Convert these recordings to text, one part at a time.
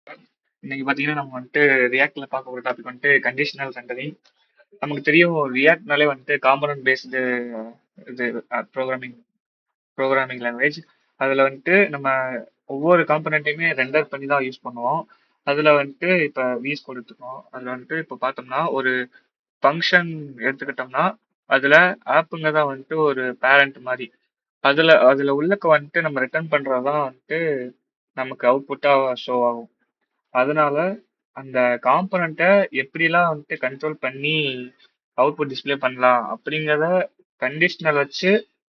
இன்னைக்கு பாத்தீங்கன்னா நம்ம வந்துட்டு ரியாக்ட்ல பார்க்க ஒரு டாபிக் வந்துட்டு கண்டிஷனல் ரெண்டரிங். நமக்கு தெரியும் ரியாக்ட்னாலே வந்துட்டு காம்பனன்ட் பேஸ்டு இது ப்ரோக்ராமிங் ப்ரோக்ராமிங் லாங்குவேஜ். அதுல வந்துட்டு நம்ம ஒவ்வொரு காம்பனண்ட்டையுமே ரெண்டர் பண்ணி தான் யூஸ் பண்ணுவோம். அதுல வந்துட்டு இப்ப விஎஸ் கொடுத்துருக்கோம். அதுல வந்துட்டு இப்ப பார்த்தோம்னா ஒரு ஃபங்க்ஷன் எடுத்துக்கிட்டோம்னா அதுல ஆப்புங்க தான் வந்துட்டு ஒரு பேரண்ட் மாதிரி. அதுல அதுல உள்ளக்க வந்துட்டு நம்ம ரிட்டர்ன் பண்றதுதான் வந்துட்டு நமக்கு அவுட்புட்டா ஷோ ஆகும். அதனால அந்த காம்பனண்ட்டை எப்படிலாம் வந்துட்டு கண்ட்ரோல் பண்ணி அவுட்புட் டிஸ்ப்ளே பண்ணலாம் அப்படிங்கிறத கண்டிஷனல் வச்சு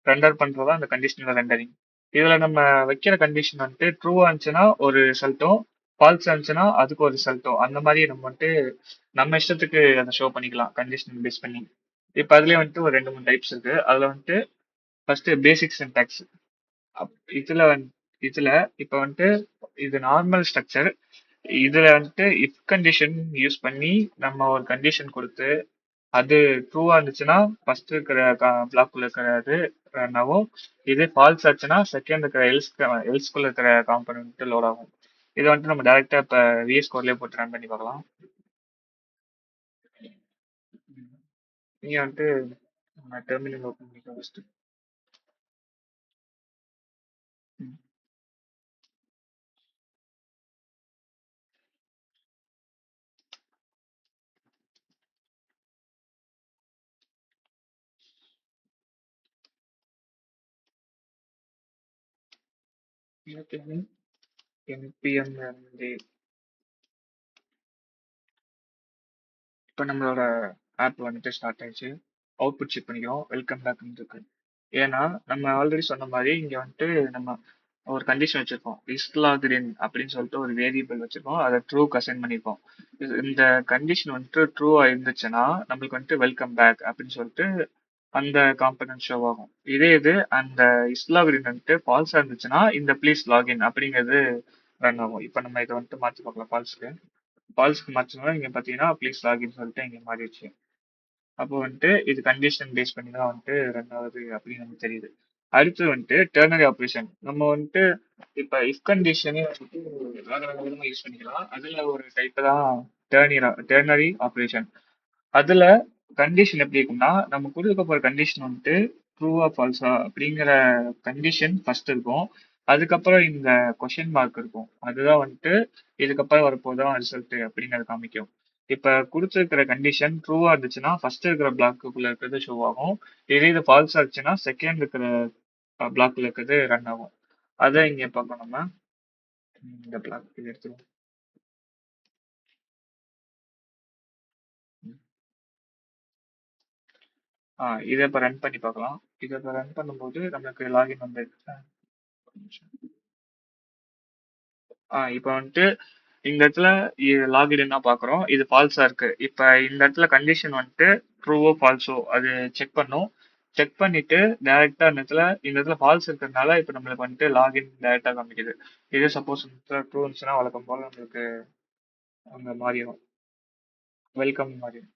ரெண்டர் பண்றதா அந்த கண்டிஷனல் ரெண்டரிங். இதுல நம்ம வைக்கிற கண்டிஷன் வந்துட்டு ட்ரூவா இருந்துச்சுன்னா ஒரு ரிசல்ட்டும், ஃபால்ஸா இருந்துச்சுன்னா அதுக்கு ஒரு ரிசல்ட்டும், அந்த மாதிரி நம்ம வந்துட்டு நம்ம இஷ்டத்துக்கு அதை ஷோ பண்ணிக்கலாம் கண்டிஷனல் பேஸ் பண்ணி. இப்ப அதுலயே வந்துட்டு ஒரு ரெண்டு மூணு டைப்ஸ் இருக்கு. அதுல வந்துட்டு ஃபர்ஸ்ட் பேசிக் சின்டாக்ஸ். இதுல இதுல இப்ப வந்துட்டு இது நார்மல் ஸ்ட்ரக்சர். இதுல வந்துட்டு இஃப் கண்டிஷன் யூஸ் பண்ணி நம்ம ஒரு கண்டிஷன் கொடுத்து அது ட்ரூவா இருந்துச்சுன்னா ஃபர்ஸ்ட் இருக்கிற பிளாக்குள்ள இருக்கிறது ரன் ஆகும். இது ஃபால்ஸ் ஆச்சுன்னா செகண்ட் இருக்கிற எல்ஸ்குள்ள இருக்கிற காம்பனன்ட் லோட் ஆகும். இது வந்துட்டு நம்ம டைரக்டா இப்ப விஎஸ் கோட்லயே போட்டு ரன் பண்ணி பார்க்கலாம். நீங்க வந்துட்டு டெர்மினல் ஓப்பன் பண்ணிக்கலாம் ஃபர்ஸ்ட். npm இருந்து இப்போ நம்மளோட ஆப் வந்துட்டு ஸ்டார்ட் ஆயிடுச்சு. அவுட்புட் செக் பண்ணிக்கிறோம். வெல்கம் பேக் இருக்கு. ஏன்னா நம்ம ஆல்ரெடி சொன்ன மாதிரி இங்க வந்துட்டு நம்ம ஒரு கண்டிஷன் வச்சிருக்கோம். இஸ் லாக்ட் இன் அப்படின்னு சொல்லிட்டு ஒரு வேரியபிள் வச்சிருக்கோம். அதை ட்ரூக்கு அசைன் பண்ணியிருக்கோம். இந்த கண்டிஷன் வந்துட்டு ட்ரூவா இருந்துச்சுன்னா நம்மளுக்கு வந்துட்டு வெல்கம் பேக் அப்படின்னு சொல்லிட்டு அந்த காம்பனன்ட் ஷோ ஆகும். இதே இது அந்த இஸ் லாக்ட் இன் வந்துட்டு ஃபால்ஸா இருந்துச்சுன்னா இந்த ப்ளீஸ் லாகின் அப்படிங்கிறது ரன் ஆகும். இப்போ நம்ம இதை வந்துட்டு மாற்றி பார்க்கலாம். ஃபால்ஸ்க்கு மாற்றினா இங்க பாத்தீங்கன்னா ப்ளீஸ் லாகின் சொல்லிட்டு இங்க மாறிடுச்சு. அப்போ வந்துட்டு இது கண்டிஷன் பேஸ் பண்ணி தான் வந்துட்டு ரெண்டாவது அப்படின்னு நமக்கு தெரியுது. அடுத்து வந்துட்டு டெர்னரி ஆப்ரேஷன். நம்ம வந்துட்டு இப்ப இஃப் கண்டிஷனே வந்துட்டு வேற வேற விதமா யூஸ் பண்ணிக்கலாம். அதுல ஒரு டைப் தான் டெர்னரி ஆப்ரேஷன். அதுல கண்டிஷன் எப்படி இருக்கும்னா நம்ம கொடுக்க போற கண்டிஷன் வந்துட்டு ட்ரூவா ஃபால்ஸா அப்படிங்கிற கண்டிஷன் ஃபர்ஸ்ட் இருக்கும். அதுக்கப்புறம் இந்த கொஷின் மார்க் இருக்கும். அதுதான் வந்துட்டு இதுக்கப்புறம் வரப்போதான் ரிசல்ட் அப்படிங்கறத காமிக்கும். இப்ப கொடுத்துருக்கிற கண்டிஷன் ட்ரூவா இருந்துச்சுன்னா ஃபர்ஸ்ட் இருக்கிற பிளாக்குள்ள இருக்கிறது ஷோ ஆகும். இதே இது ஃபால்ஸா இருந்துச்சுன்னா செகண்ட் இருக்கிற பிளாக்ல இருக்கிறது ரன் ஆகும். அதை இங்க பார்க்கணும் நம்ம. இந்த பிளாக் இது எடுத்துருவோம். இதை இப்ப ரன் பண்ணி பார்க்கலாம். இதை இப்ப ரன் பண்ணும்போது நமக்கு லாகின் வந்து இப்போ வந்துட்டு இந்த இடத்துல லாகின் என்ன பார்க்குறோம். இது ஃபால்ஸா இருக்கு. இப்போ இந்த இடத்துல கண்டிஷன் வந்துட்டு ட்ரூவோ ஃபால்ஸோ அது செக் பண்ணும். செக் பண்ணிட்டு டைரக்டா இந்த இடத்துல ஃபால்ஸ் இருக்கிறதுனால இப்போ நம்மளுக்கு வந்துட்டு லாகின் டைரக்டா காமிக்குது. இதே சப்போஸ் ட்ரூ இருந்துச்சுன்னா வழக்கம் போல நம்மளுக்கு அங்க மாறிடும். வெல்கம் மாறிடும்.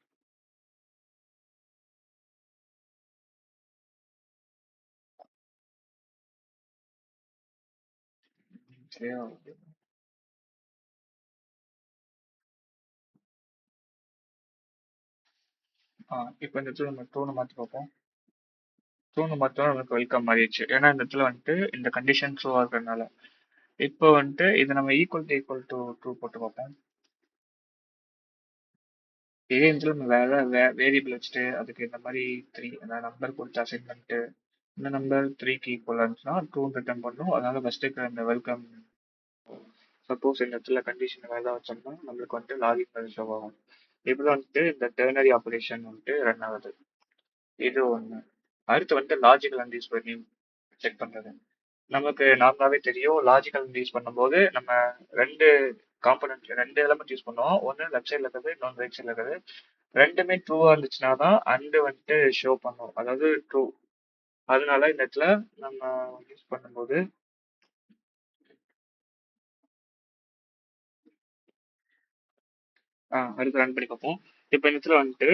சரியா? இப்போ இந்த இடத்துல நம்ம ட்ரூனை மாற்றி பார்ப்போம். ட்ரூனை மாற்றோம் நமக்கு வெல்கம் மாறிடுச்சு. ஏன்னா இந்த இடத்துல வந்துட்டு இந்த கண்டிஷன் ட்ரூவா இருக்கிறதுனால. இப்போ வந்துட்டு இதை நம்ம ஈக்குவல் டு ட்ரூ போட்டு பார்ப்போம். இதே இதுல நம்ம வேரியபிள் வச்சுட்டு அதுக்கு இந்த மாதிரி நம்பர் கொடுத்து அசைன் பண்ணிட்டு இந்த நம்பர் த்ரீக்கு ஈக்குவல் இருந்துச்சுன்னா ட்ரூ ரிட்டர்ன் பண்ணும். அதனால ஃபர்ஸ்ட் இருக்கிற இந்த வெல்கம். சப்போஸ் இந்த இடத்துல கண்டிஷன் வேலை வச்சோம்னா நம்மளுக்கு வந்துட்டு லாகின் ஷோ ஆகும். இப்படி வந்துட்டு இந்த டெர்னரி ஆப்ரேஷன் வந்துட்டு ரன் ஆகுது. இது ஒண்ணு. அடுத்து வந்துட்டு லாஜிக்கல் அண்ட் யூஸ் பண்ணி செக் பண்றது. நமக்கு நார்மலாவே தெரியும் லாஜிக்கல் யூஸ் பண்ணும்போது நம்ம ரெண்டு ரெண்டு எலமெண்ட் யூஸ் பண்ணுவோம். ஒன்னு லெஃப்ட் சைட்ல இருக்கிறது, இன்னொன்று ரைட் சைட்ல இருக்கிறது. ரெண்டுமே ட்ரூவா இருந்துச்சுன்னா தான் அண்டு வந்துட்டு ஷோ பண்ணும். அதாவது ட்ரூ. அதனால இந்த இடத்துல நம்ம யூஸ் பண்ணும்போது அடுத்து ரன் பண்ணி பார்ப்போம். இப்போ இந்த இடத்துல வந்துட்டு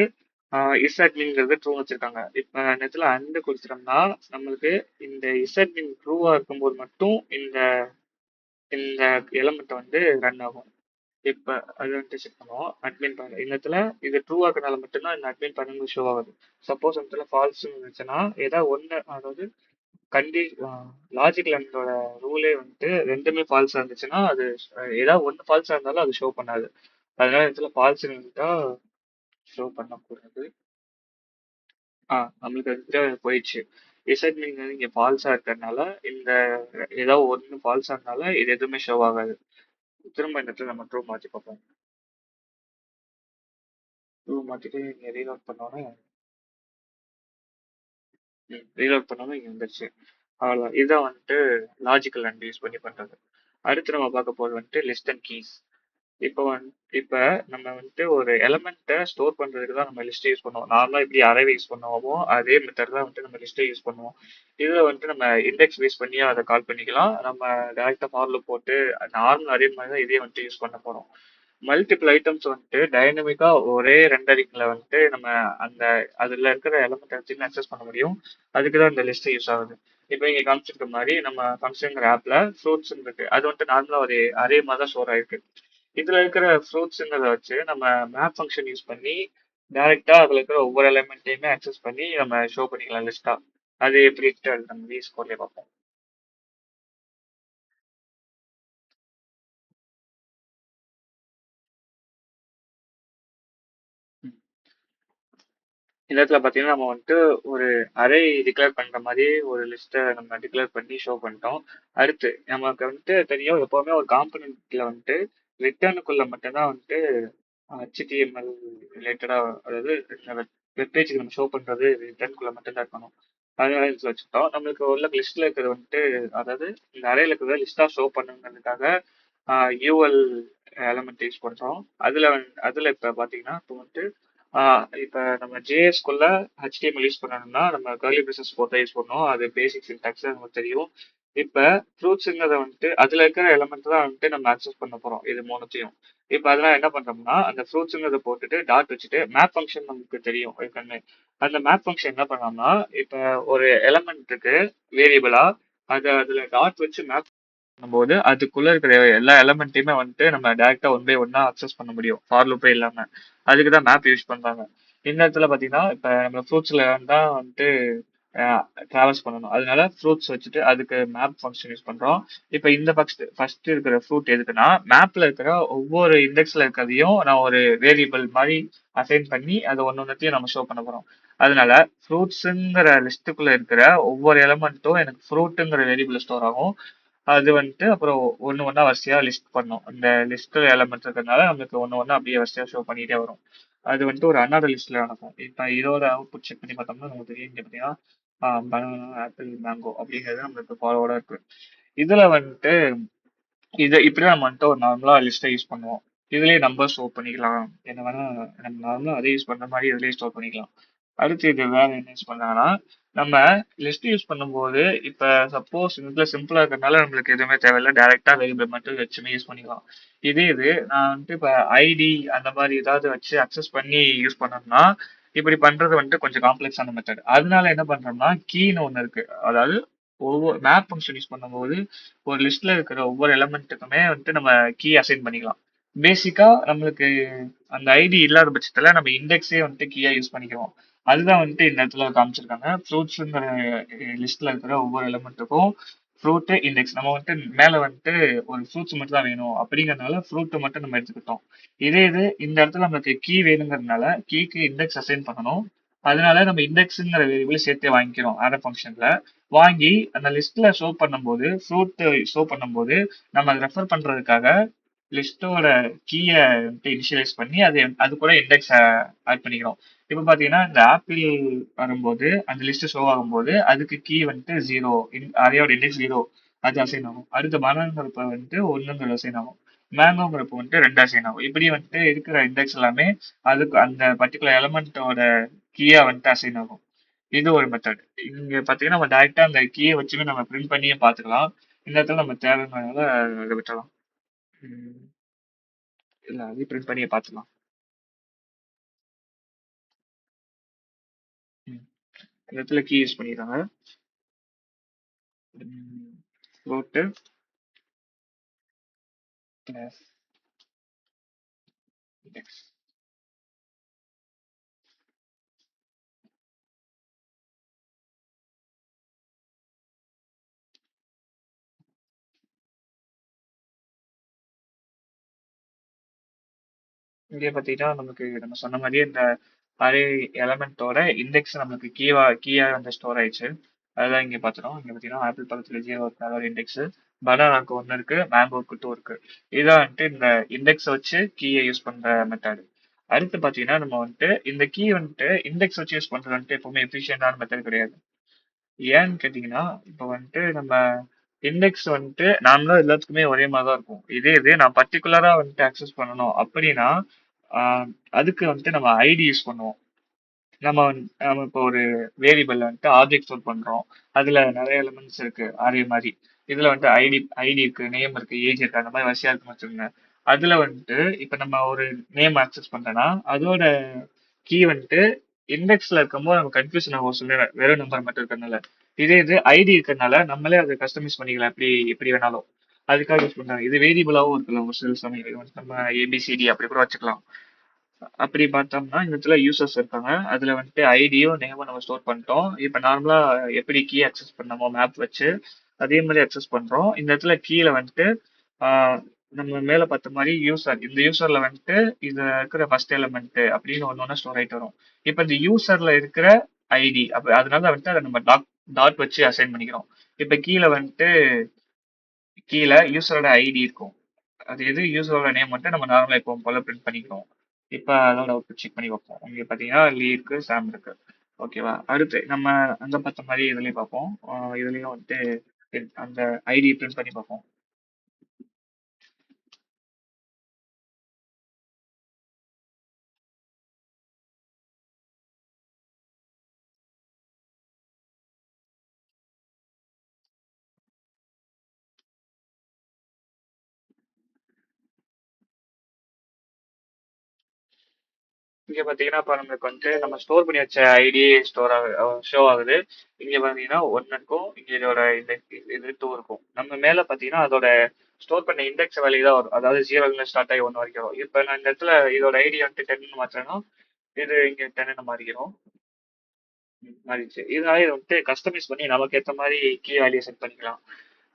இஸ்அட்மின்ங்கிறது ட்ரூ வச்சிருக்காங்க. இப்போ இந்த இடத்துல அண்டு கொடுத்துட்டோம்னா நம்மளுக்கு இந்த இஸ்அட்மின் ட்ரூவா இருக்கும்போது மட்டும் இந்த இந்த எலமெண்ட் வந்து ரன் ஆகும். இப்ப அது வந்துட்டு செக் பண்ணுவோம். அட்மின் பேனல் இந்த இடத்துல இது ட்ரூ ஆக்கனால மட்டும்தான் இந்த அட்மின் பேனல் ஷோ ஆகுது. சப்போஸ் இந்த இடத்துல ஃபால்ஸ் இருந்துச்சுன்னா ஏதாவது ஒண்ணு, அதாவது கண்டி லாஜிக் லேண்டோட ரூலே வந்துட்டு ரெண்டுமே ஃபால்ஸா இருந்துச்சுன்னா அது ஏதாவது ஒண்ணு ஃபால்ஸா இருந்தாலும் அது ஷோ பண்ணாது. அதனால இந்த இடத்துல ஃபால்ஸ் இருந்துட்டா ஷோ பண்ணக்கூடாது. நம்மளுக்கு வந்துட்டு போயிடுச்சு. ரிசல்ட் நீங்க இங்க ஃபால்ஸா இருக்கிறதுனால இந்த ஏதாவது ஒண்ணு ஃபால்ஸா இருந்தாலும் இது எதுவுமே ஷோ ஆகாது. திரும்ப இந்த இடத்துல நம்ம ட்ரூ மாத்தி பார்ப்போம். ட்ரூ மாத்திட்டு இங்க ரீலோட் பண்ணோன்னே இங்க வந்துருச்சு. அவ்வளவுதான். இதான் வந்துட்டு லாஜிக்கல் அண்ட் யூஸ் பண்ணி பண்றது. அடுத்து நம்ம பார்க்க போறது வந்துட்டு லிஸ்ட் அண்ட் கீஸ். இப்போ இப்ப நம்ம வந்துட்டு ஒரு எலமெண்ட்டை ஸ்டோர் பண்றதுக்கு தான் நம்ம லிஸ்ட் யூஸ் பண்ணுவோம். நார்மலா எப்படி அரே யூஸ் பண்ணுவோமோ அதே மெத்தட் தான் வந்துட்டு நம்ம லிஸ்ட்டை யூஸ் பண்ணுவோம். இதுல வந்துட்டு நம்ம இண்டெக்ஸ் பேஸ் பண்ணி அதை கால் பண்ணிக்கலாம். நம்ம டேரக்டா ஃபார்ல போட்டு நார்மல் அரே மாதிரி தான் இதே வந்துட்டு யூஸ் பண்ண போறோம். மல்டிபிள் ஐட்டம்ஸ் வந்துட்டு டைனமிக்கா ஒரே ரெண்டரிங்ல வந்துட்டு நம்ம அந்த அதுல இருக்கிற எலமெண்ட் வச்சு அக்சஸ் பண்ண முடியும். அதுக்கு தான் இந்த லிஸ்ட் யூஸ் ஆகுது. இப்போ இங்க காமிச்சிருக்க மாதிரி நம்ம ஃபங்க்ஷன் ஆப்ல ஃப்ரூட்ஸ் இருக்கு. அது வந்துட்டு நார்மலா ஒரு அரே மாதிரி தான் ஸ்டோர் ஆயிருக்கு. இதுல இருக்கிற ஃப்ரூட்ஸ்ங்கிறத வச்சு நம்ம மேப் ஃபங்க்ஷன் யூஸ் பண்ணி டைரக்டா அதுல இருக்கிற ஒவ்வொரு எலிமெண்ட்டையுமே அக்சஸ் பண்ணி நம்ம ஷோ பண்ணிக்கலாம் லிஸ்டா. அது எப்படி நம்ம விஎஸ் கோட்லயே பார்ப்போம். இந்த இடத்துல பாத்தீங்கன்னா நம்ம வந்துட்டு ஒரு அரே டிக்ளேர் பண்ற மாதிரி ஒரு லிஸ்ட்டை நம்ம டிக்ளேர் பண்ணி ஷோ பண்ணிட்டோம். அடுத்து நமக்கு வந்துட்டு தெரியும் எப்பவுமே ஒரு காம்பனண்ட்ல வந்துட்டு ரிட்டர்னுக்குள்ள மட்டும்தான் வந்துட்டு HTML ரிலேட்டடா, அதாவது வெப் பேஜுக்கு நம்ம ஷோ பண்றது ரிட்டர்னுக்குள்ள மட்டும்தான் இருக்கணும். அதனால இதுல வச்சுட்டோம். நம்மளுக்கு உள்ள லிஸ்ட்ல இருக்கிறது வந்துட்டு, அதாவது இந்த அரேல இருக்கிறத லிஸ்டா ஷோ பண்ணுங்கிறதுக்காக யூஎல் எலமெண்ட் யூஸ் பண்றோம். அதுல இப்ப பாத்தீங்கன்னா இப்போ வந்துட்டு இப்ப நம்ம ஜேஎஸ்குள்ள HTML யூஸ் பண்ணணும்னா நம்ம கர்லி பிரேசஸ் போட்டு யூஸ் பண்ணோம். அது பேசிக் சின்டாக்ஸ் நமக்கு தெரியும். இப்ப ஃப்ரூட்ஸுங்கிறத வந்துட்டு அதுல இருக்கிற எலமெண்ட் தான் வந்துட்டு நம்ம அக்சஸ் பண்ண போறோம் இது மூணுத்தையும். இப்ப அதெல்லாம் என்ன பண்றோம்னா அந்த ஃப்ரூட்ஸுங்கிறத போட்டுட்டு டாட் வச்சுட்டு மேப் ஃபங்க்ஷன் நமக்கு தெரியும் ஏற்கனவே. அந்த மேப் ஃபங்க்ஷன் என்ன பண்ணோம்னா இப்ப ஒரு எலமெண்ட் இருக்கு வேரியபிளா, அதுல டாட் வச்சு மேப் பண்ணும்போது அதுக்குள்ள இருக்கிற எல்லா எலமெண்ட்டையுமே வந்துட்டு நம்ம டைரக்டா ஒன் பை ஒன்னா அக்சஸ் பண்ண முடியும் ஃபார் லூப்பே இல்லாம. அதுக்கு தான் மேப் யூஸ் பண்றாங்க. இந்த இடத்துல பாத்தீங்கன்னா இப்ப நம்ம ஃப்ரூட்ஸ்ல தான் வந்துட்டு டிராவல்ஸ் பண்ணணும். அதனால ஃப்ரூட்ஸ் வச்சுட்டு அதுக்கு மேப் ஃபங்க்ஷன் யூஸ் பண்றோம். இப்ப இந்த ஃபர்ஸ்ட் இருக்கிற ஃப்ரூட் எதுக்குன்னா மேப்ல இருக்கிற ஒவ்வொரு இண்டெக்ஸ்ல இருக்கிறதையும் நான் ஒரு வேரியபிள் மாதிரி அசைன் பண்ணி அதை ஒன்னொன்னுத்தையும் நம்ம ஷோ பண்ண போறோம். அதனால ஃப்ரூட்ஸுங்கிற லிஸ்ட்டுக்குள்ள இருக்கிற ஒவ்வொரு எலமெண்ட்டும் எனக்கு ஃப்ரூட்டுங்கிற வேரியபிள் ஸ்டோர் ஆகும். அது வந்துட்டு அப்புறம் ஒண்ணு ஒண்ணா வரிசையா லிஸ்ட் பண்ணும். இந்த லிஸ்ட் எலமெண்ட் இருக்கிறதுனால நமக்கு ஒண்ணு ஒண்ணா அப்படியே வரிசையா ஷோ பண்ணிட்டே வரும். அது வந்துட்டு ஒரு அனாத லிஸ்ட்ல நடக்கும். இப்ப இதோட அவுட்புட் செக் பண்ணி பார்த்தோம்னா நமக்கு தெரியும். இங்க பாத்தீங்கன்னா பனானா, ஆப்பிள், மேங்கோ அப்படிங்கிறது நம்மளுக்கு ஃபாலோவோட இருக்கு. இதுல வந்துட்டு இப்படிதான் நம்ம வந்துட்டு ஒரு நார்மலா லிஸ்ட்டை யூஸ் பண்ணுவோம். இதுலயே நம்பர் ஸ்டோர் பண்ணிக்கலாம். என்ன வேணா நம்ம நார்மலா அதே யூஸ் பண்ற மாதிரி இதுலயே ஸ்டோர் பண்ணிக்கலாம். அடுத்து இது வேற என்ன யூஸ் பண்ணாங்கன்னா நம்ம லிஸ்ட் யூஸ் பண்ணும்போது இப்ப சப்போஸ் இதுல சிம்பிளா இருக்கிறதுனால நம்மளுக்கு எதுவுமே தேவையில்லை. டைரக்டா வேரியபிள் மட்டும் வச்சுமே யூஸ் பண்ணிக்கலாம். இது நான் வந்துட்டு இப்ப ஐடி அந்த மாதிரி ஏதாவது வச்சு அக்சஸ் பண்ணி யூஸ் பண்ணோம்னா இப்படி பண்றது வந்துட்டு கொஞ்சம் காம்ப்ளெக்ஸான மெத்தட். அதனால என்ன பண்றோம்னா கீன்னு ஒண்ணு இருக்கு. அதாவது ஒவ்வொரு மேப் ஃபங்க்ஷன் யூஸ் பண்ணும்போது ஒரு லிஸ்ட்ல இருக்கிற ஒவ்வொரு எலமெண்ட்டுக்குமே வந்துட்டு நம்ம கீ அசைன் பண்ணிக்கலாம். பேசிக்கா நம்மளுக்கு அந்த ஐடி இல்லாத பட்சத்துல நம்ம இண்டெக்ஸே வந்துட்டு கீயா யூஸ் பண்ணிக்கிறோம். அதுதான் வந்துட்டு இந்த இடத்துல காமிச்சிருக்காங்க. ஃப்ரூட்ஸுங்கிற லிஸ்ட்ல இருக்கிற ஒவ்வொரு எலமெண்ட்டுக்கும் ஃப்ரூட் இண்டெக்ஸ் நம்ம வந்துட்டு மேல வந்துட்டு ஒரு ஃப்ரூட்ஸ் மட்டும் தான் வேணும் அப்படிங்கறதுனால ஃப்ரூட் மட்டும் நம்ம எடுத்துக்கிட்டோம். இது இந்த இடத்துல நமக்கு கீ வேணுங்கிறதுனால கீக்கு இண்டெக்ஸ் அசைன் பண்ணணும். அதனால நம்ம இண்டெக்ஸ்ங்கிற வேரியபிள் சேர்த்தே வாங்கிக்கிறோம் ஆட் ஃபங்க்ஷன்ல. வாங்கி அந்த லிஸ்ட்ல ஷோ பண்ணும்போது ஃப்ரூட் ஷோ பண்ணும்போது நம்ம அதை ரெஃபர் பண்றதுக்காக லிஸ்டோட கீயை வந்துட்டு இனிஷியலைஸ் பண்ணி அது கூட இண்டெக்ஸ் ஆட் பண்ணிக்கிறோம். இப்போ பாத்தீங்கன்னா இந்த ஆப்பிள் வரும்போது அந்த லிஸ்ட் ஷோ ஆகும்போது அதுக்கு கீ வந்துட்டு ஜீரோ, அதையோட இண்டெக்ஸ் ஜீரோ, அது அசைன் ஆகும். அடுத்த பனானாங்கிறப்ப வந்துட்டு ஒண்ணுங்கிற அசைன் ஆகும். மேங்கோங்கிறப்ப வந்துட்டு ரெண்டு அசைன் ஆகும். இப்படி வந்துட்டு இருக்கிற இண்டெக்ஸ் எல்லாமே அதுக்கு அந்த பர்டிகுலர் எலமெண்டோட கீயா வந்துட்டு அசைன் ஆகும். இது ஒரு மெத்தட். இங்க பாத்தீங்கன்னா நம்ம டைரக்டா அந்த கீயை வச்சுமே நம்ம பிரிண்ட் பண்ணியே பாத்துக்கலாம். இந்த இடத்துல நம்ம தேவையான இதை விட்டுறலாம். ம், இல்ல அது பிரிண்ட் பண்ணியே பாத்துக்கலாம். ம். இந்த இடத்துல கீ யூஸ் பண்ணிடுறாங்க. போட்டு இண்டெக்ஸ். இங்கே பார்த்தீங்கன்னா நமக்கு நம்ம சொன்ன மாதிரியே இந்த அரே எலமெண்ட்டோட இண்டெக்ஸ் நமக்கு கீயா வந்து ஸ்டோர் ஆயிடுச்சு. அதுதான் இங்கே பார்த்துட்டோம். இங்கே பார்த்தீங்கன்னா ஆப்பிள் பக்கத்துல 0 இருக்கு, அதாவது இண்டெக்ஸ். பனானாக்கு 1 இருக்கு, மேங்கோக்கு 2 இருக்கு. இதான் வந்துட்டு இந்த இண்டெக்ஸ் வச்சு கீயை யூஸ் பண்ற மெத்தட். அடுத்து பார்த்தீங்கன்னா நம்ம வந்துட்டு இந்த கீ வந்துட்டு இண்டெக்ஸ் வச்சு யூஸ் பண்றது வந்துட்டு எப்பவுமே எஃபிஷியன்டான மெத்தட் கிடையாது. ஏன்னு கேட்டீங்கன்னா, இப்ப வந்துட்டு நம்ம இண்டெக்ஸ் வந்துட்டு நார்மலா எல்லாத்துக்குமே ஒரே மாதிரி தான் இருக்கும். இதே இது நான் பர்டிகுலரா வந்துட்டு அக்சஸ் பண்ணணும் அப்படின்னா, அதுக்கு வந்துட்டு நம்ம ஐடி யூஸ் பண்ணுவோம். நம்ம இப்போ ஒரு வேரியபிள் வந்துட்டு ஆப்ஜெக்ட் ஸ்டோர் பண்றோம். அதுல நிறைய எலிமெண்ட்ஸ் இருக்கு அரே மாதிரி. இதுல வந்துட்டு ஐடி இருக்கு, நேம் இருக்கு, ஏஜ் இருக்கு, அந்த மாதிரி வரிசையா இருக்குன்னு வச்சுக்கோங்க. அதுல வந்துட்டு இப்ப நம்ம ஒரு நேம் ஆக்சஸ் பண்றோம்னா அதோட கீ வந்துட்டு இண்டெக்ஸ்ல இருக்கும்போது நம்ம கன்ஃபியூஷன் ஆகும் சொல்ல வெறும் நம்பர் மட்டும் இருக்கறனால. இதே இது ஐடி இருக்கறனால நம்மளே அதை கஸ்டமைஸ் பண்ணிக்கலாம் எப்படி எப்படி வேணாலும். அதுக்காக யூஸ் பண்றாங்க. இது வேரியபிளாவும் இருக்கலாம் ஒரு சில சமயம். இது வந்து நம்ம ஏபிசிடி அப்படி கூட வச்சுக்கலாம். அப்படி பார்த்தோம்னா இந்த இடத்துல யூசர்ஸ் இருக்காங்க. அதுல வந்துட்டு ஐடியும் நேமும் நம்ம ஸ்டோர் பண்ணிட்டோம். இப்ப நார்மலா எப்படி கீ அக்சஸ் பண்ணமோ மேப் வச்சு அதே மாதிரி அக்சஸ் பண்றோம். இந்த இடத்துல கீழ வந்துட்டு ஆஹ் நம்ம மேல பார்த்த மாதிரி யூசர், இந்த யூசர்ல வந்துட்டு இதுல இருக்கிற ஃபர்ஸ்ட் எலிமெண்ட் அப்படின்னு ஒண்ணு ஸ்டோர் ஆயிட்டு வரும். இப்ப இந்த யூசர்ல இருக்கிற ஐடி அப்ப அதனால வந்துட்டு அதை நம்ம டாட் வச்சு அசைன் பண்ணிக்கிறோம். இப்ப கீழே யூசரோட ஐடி இருக்கும். அது எது யூசரோட நேம் மட்டும் நம்ம நார்மலா இப்போ போல பிரிண்ட் பண்ணிக்கிறோம். இப்ப அதோட அவுட்புட் செக் பண்ணி பார்ப்போம். இங்க பாத்தீங்கன்னா லீ இருக்கு, சாம் இருக்கு. ஓகேவா? அடுத்து நம்ம அங்க பார்த்த மாதிரி இதுலயும் பார்ப்போம். இதுலயும் வந்துட்டு அந்த ஐடி பிரிண்ட் பண்ணி பார்ப்போம். இங்க பாத்தீங்கன்னா இப்ப நம்மளுக்கு வந்துட்டு நம்ம ஸ்டோர் பண்ணி வச்ச ஐடி ஸ்டோர் ஷோ ஆகுது. இங்க பாத்தீங்கன்னா ஒன்னு இருக்கும், இங்க இதோட இது டூ இருக்கும். நம்ம மேல பாத்தீங்கன்னா அதோட ஸ்டோர் பண்ண இண்டெக்ஸ் வேல்யூ தான் வரும். அதாவது ஜீரோல ஸ்டார்ட் ஆகி ஒன்னு வரைக்கும் வரும். இப்ப நான் இந்த இடத்துல இதோட ஐடி வந்துட்டு 10 மாத்திரனா இது இங்க 10 மாறிக்கிறோம். மாறிடுச்சு. இதனால இதை வந்துட்டு கஸ்டமைஸ் பண்ணி நமக்கு ஏத்த மாதிரி கீ வேல்யூ செட் பண்ணிக்கலாம்.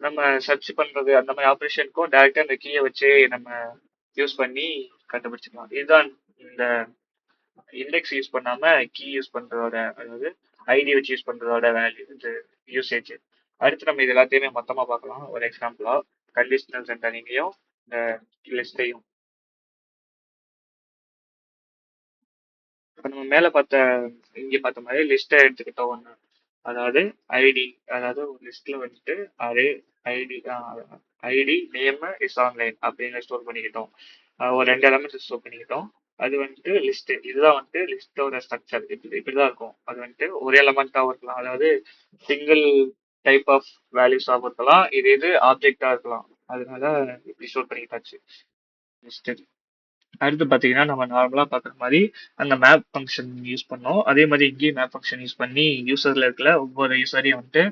நம்ம சர்ச் பண்றது அந்த மாதிரி ஆப்ரேஷனுக்கும் டைரக்டா இந்த கீயை வச்சு நம்ம யூஸ் பண்ணி கண்டுபிடிச்சிக்கலாம். இதுதான் இந்த இண்டெக்ஸ் யூஸ் பண்ணாம கீ யூஸ் பண்றதோட, அதாவது ஐடி வச்சு யூஸ் பண்றதோட வேல்யூ இது யூசேஜ். அடுத்து நம்ம இது எல்லாத்தையுமே மொத்தமா பார்க்கலாம். ஒரு எக்ஸாம்பிளா கண்டிஷனல் சென்டரிங்கையும் இந்த லிஸ்டையும். இப்ப நம்ம மேல பார்த்த இங்க பார்த்த மாதிரி லிஸ்ட்டை எடுத்துக்கிட்டோம் ஒண்ணு. அதாவது ஐடி, அதாவது ஒரு லிஸ்ட்ல வந்துட்டு array ID ID name is online அப்படின்னு ஸ்டோர் பண்ணிக்கிட்டோம். ஒரு 2 எலமெண்ட்ஸ் ஸ்டோர் பண்ணிக்கிட்டோம். அது வந்துட்டு லிஸ்ட். இதுதான் வந்துட்டு லிஸ்டோட ஸ்ட்ரக்சர். இப்படிதான் இருக்கும். அது வந்துட்டு ஒரு எலமெண்டாவும் இருக்கலாம், அதாவது சிங்கிள் டைப் ஆஃப் வேல்யூஸாகவும் இருக்கலாம், இது ஆப்ஜெக்டா இருக்கலாம். அதனால இப்படி ஸ்டோர் பண்ணிக்கிட்டாச்சு லிஸ்ட். அடுத்து பாத்தீங்கன்னா நம்ம நார்மலா பாக்குற மாதிரி அந்த மேப் ஃபங்க்ஷன் யூஸ் பண்ணோம். அதே மாதிரி இங்கேயும் மேப் ஃபங்க்ஷன் யூஸ் பண்ணி யூசர்ல இருக்கிற ஒவ்வொரு யூசரையும் வந்துட்டு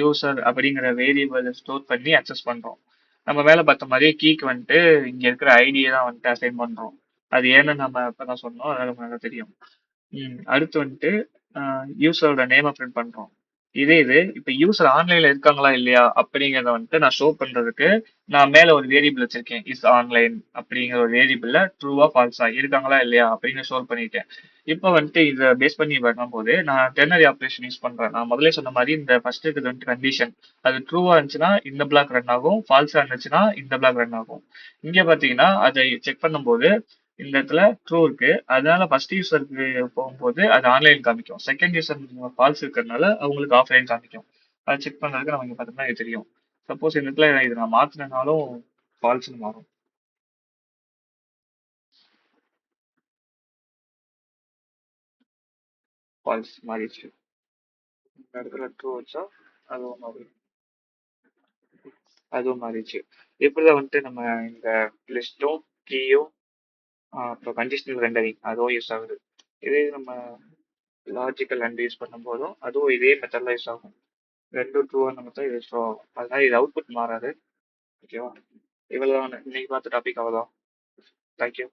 யூசர் அப்படிங்கிற வேரியபிள் ஸ்டோர் பண்ணி அக்சஸ் பண்றோம். நம்ம மேல பார்த்த மாதிரி கீக்கு வந்துட்டு இங்க இருக்கிற ஐடியை தான் வந்துட்டு அசைன் பண்றோம். அது ஏன்னு நம்ம இப்பதான் சொன்னோம், அதனால நமக்கு நல்லா தெரியும். அடுத்து வந்துட்டு யூசரோட நேமை பிரிண்ட் பண்றோம். இது இப்ப யூசர் ஆன்லைன்ல இருக்காங்களா இல்லையா அப்படிங்கறத வந்துட்டு நான் ஷோ பண்றதுக்கு நான் மேல ஒரு வேரியபிள் வச்சிருக்கேன். இஸ் ஆன்லைன் அப்படிங்கிற ஒரு வேரியபிள்ல ட்ரூவா ஃபால்ஸா இருக்காங்களா இல்லையா அப்படின்னு ஸ்டோர் பண்ணிட்டேன். இப்ப வந்துட்டு இதை பேஸ் பண்ணி வரும்போது நான் டெர்னரி ஆப்ரேஷன் யூஸ் பண்றேன். நான் முதல்ல சொன்ன மாதிரி இந்த ஃபர்ஸ்ட் இருக்கிறது வந்துட்டு கண்டிஷன். அது ட்ரூவா இருந்துச்சுன்னா இந்த பிளாக் ரன் ஆகும், ஃபால்ஸா இருந்துச்சுன்னா இந்த பிளாக் ரன் ஆகும். இங்க பாத்தீங்கன்னா அதை செக் பண்ணும்போது இந்த இடத்துல ட்ரூ இருக்கு. அதனால ஃபர்ஸ்ட் யூசருக்கு போகும்போது அது ஆன்லைன் காமிக்கும். செகண்ட் யூசர் ஃபால்ஸ் இருக்கிறதுனால அவங்களுக்கு ஆஃப்லைன் காமிக்கும். அதை செக் பண்றதுக்கு நம்ம இங்க பார்த்தோம்னா இது தெரியும். சப்போஸ் இந்த இடத்துல இது நான் மாத்தினாலும் ஃபால்ஸ்னு மாறும். ஃபால்ஸ் மாறிடுச்சு. இந்த இடத்துல ட்ரூ வச்சா அதுவும் மாறி அதுவும் மாறிடுச்சு. இப்படிதான் வந்துட்டு நம்ம இந்த லிஸ்டும் கீயும் அப்புறம் கண்டிஷனல் ரெண்டரிங் அதுவும் யூஸ் ஆகுது. இதே நம்ம லாஜிக்கல் அண்ட் யூஸ் பண்ணும்போதும் அதுவும் இதே மெத்தட்ல யூஸ் ஆகும். ரெண்டும் ட்ரூவா நம்ம தான் இது ஷோ ஆகும். அதனால இது அவுட்புட் மாறாது. ஓகேவா? இவ்வளவுதான் இன்னைக்கு பார்த்த டாபிக். அவ்வளோதான். தேங்க்யூ.